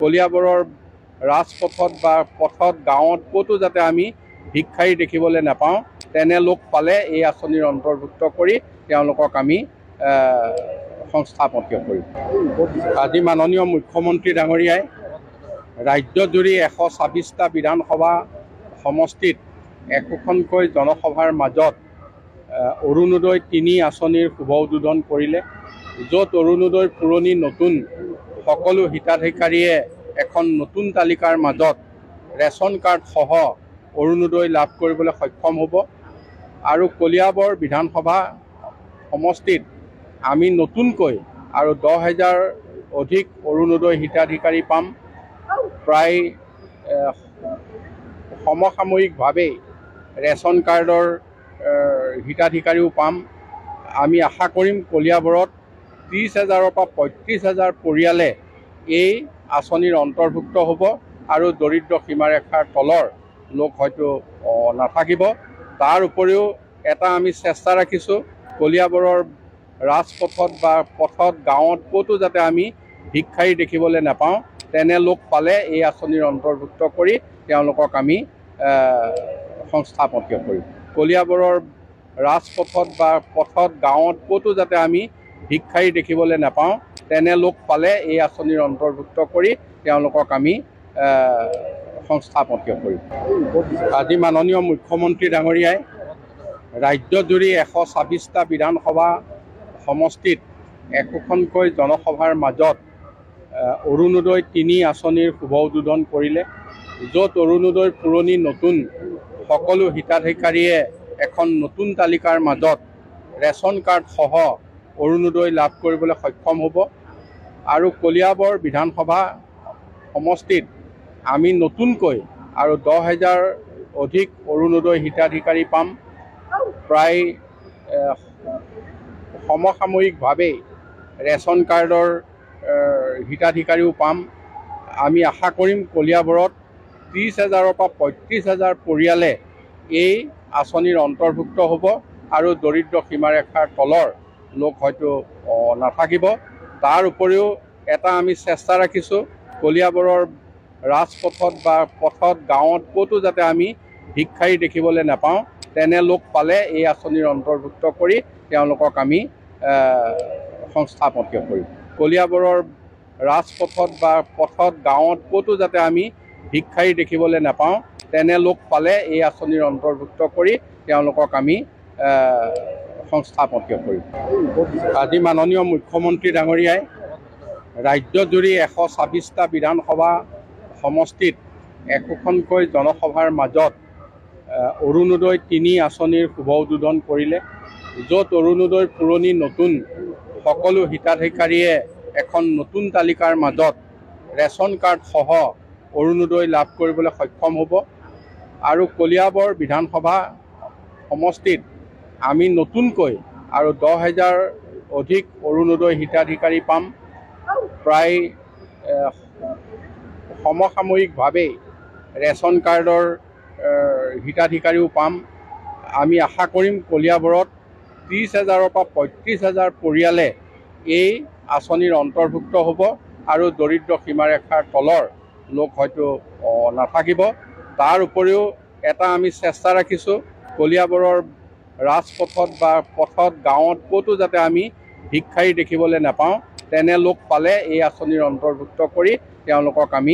কলিয়াবৰৰ ৰাজপথত বা পথত গাঁৱত ক'তো যাতে আমি ভিক্ষাৰী দেখিবলৈ নাপাওঁ, তেনে লোক পালে এই আঁচনিৰ অন্তৰ্ভুক্ত কৰি তেওঁলোকক আমি সংস্থাপন কৰিম। আজি মাননীয় মুখ্যমন্ত্ৰী ডাঙৰীয়াই ৰাজ্যজুৰি 126টা বিধানসভা সমষ্টিত একোখনকৈ জনসভাৰ মাজত অৰুণোদয় ৩ আঁচনিৰ শুভ উদ্বোধন কৰিলে, য'ত অৰুণোদয় পুৰণি নতুন সকলো হিতাধিকাৰীয়ে এখন নতুন তালিকাৰ মাজত ৰেচন কাৰ্ড সহ অৰুণোদয় লাভ কৰিবলৈ সক্ষম হ'ব। আৰু কলিয়াবৰ বিধানসভা সমষ্টিত আমি নতুনকৈ আৰু 10,000 অধিক অৰুণোদয় হিতাধিকাৰী পাম। প্ৰায় সমসাময়িকভাৱেই ৰেচন কাৰ্ডৰ হিতাধিকাৰীও পাম। আমি আশা কৰিম কলিয়াবৰত 30,000-ৰ পৰা 35,000 পৰিয়ালে এই আঁচনিৰ অন্তৰ্ভুক্ত হ'ব আৰু দৰিদ্ৰ সীমাৰেখাৰ তলৰ লোক হয়তো নাথাকিব। তাৰ উপৰিও এটা আমি চেষ্টা ৰাখিছোঁ, কলিয়াবৰৰ ৰাজপথত বা পথত গাঁৱত ক'তো যাতে আমি ভিক্ষাৰী দেখিবলৈ নাপাওঁ, তেনে লোক পালে এই আঁচনিৰ অন্তৰ্ভুক্ত কৰি তেওঁলোকক আমি সংস্থাপন কৰিম। কলিয়াবৰৰ ৰাজপথত বা পথত গাঁৱত ক'তো যাতে আমি ভিক্ষাৰী দেখিবলৈ নাপাওঁ, তেনে লোক পালে এই আঁচনিৰ অন্তৰ্ভুক্ত কৰি তেওঁলোকক আমি সংস্থাপন কৰিম। আজি মাননীয় মুখ্যমন্ত্ৰী ডাঙৰীয়াই ৰাজ্যজুৰি 126টা বিধানসভা সমষ্টিত একোখনকৈ জনসভাৰ মাজত অৰুণোদয় ৩ আঁচনিৰ শুভ উদ্বোধন কৰিলে, য'ত অৰুণোদয় পুৰণি নতুন সকলো হিতাধিকাৰীয়ে এখন নতুন তালিকাৰ মাজত ৰেচন কাৰ্ড সহ অৰুণোদয় লাভ কৰিবলৈ সক্ষম হ'ব। আৰু কলিয়াবৰ বিধানসভা সমষ্টিত আমি নতুনকৈ আৰু 10,000 অধিক অৰুণোদয় হিতাধিকাৰী পাম। প্ৰায় সমসাময়িকভাৱেই ৰেচন কাৰ্ডৰ হিতাধিকাৰীও পাম। আমি আশা কৰিম কলিয়াবৰত 30,000-ৰ পৰা 35,000 পৰিয়ালে এই আঁচনিৰ অন্তৰ্ভুক্ত হ'ব আৰু দৰিদ্ৰ সীমাৰেখাৰ তলৰ লোক হয়তো নাথাকিব। তাৰ উপৰিও এটা আমি চেষ্টা ৰাখিছোঁ, কলিয়াবৰৰ ৰাজপথত বা পথত গাঁৱত ক'তো যাতে আমি ভিক্ষাৰী দেখিবলৈ নাপাওঁ, তেনে লোক পালে এই আঁচনিৰ অন্তৰ্ভুক্ত কৰি তেওঁলোকক আমি সংস্থাপন কৰিম। কলিয়াবৰৰ ৰাজপথত বা পথত গাঁৱত ক'তো যাতে আমি ভিক্ষাৰী দেখিবলৈ নাপাওঁ, তেনে লোক পালে এই আঁচনিৰ অন্তৰ্ভুক্ত কৰি তেওঁলোকক আমি সংস্থাপন কৰিম। আজি মাননীয় মুখ্যমন্ত্ৰী ডাঙৰীয়াই ৰাজ্যজুৰি 126টা বিধানসভা সমষ্টিত একোখনকৈ জনসভাৰ মাজত অৰুণোদয় ৩ আঁচনিৰ শুভ উদ্বোধন কৰিলে, য'ত অৰুণোদয় পুৰণি নতুন সকলো হিতাধিকাৰীয়ে এখন নতুন তালিকাৰ মাজত ৰেচন কাৰ্ড সহ অৰুণোদয় লাভ কৰিবলৈ সক্ষম হ'ব। আৰু কলিয়াবৰ বিধানসভা সমষ্টিত আমি নতুনকৈ আৰু 10,000 অধিক অৰুণোদয় হিতাধিকাৰী পাম। প্ৰায় সমসাময়িকভাৱেই ৰেচন কাৰ্ডৰ হিতাধিকাৰীও পাম। আমি আশা কৰিম কলিয়াবৰত 30,000-ৰ পৰা 35,000 পৰিয়ালে এই আঁচনিৰ অন্তৰ্ভুক্ত হ'ব আৰু দৰিদ্ৰ সীমাৰেখাৰ তলৰ লোক হয়তো নাথাকিব। তাৰ উপৰিও এটা আমি চেষ্টা ৰাখিছোঁ, কলিয়াবৰৰ ৰাজপথত বা পথত গাঁৱত ক'তো যাতে আমি ভিক্ষাৰী দেখিবলৈ নাপাওঁ, তেনে লোক পালে এই আঁচনিৰ অন্তৰ্ভুক্ত কৰি তেওঁলোকক আমি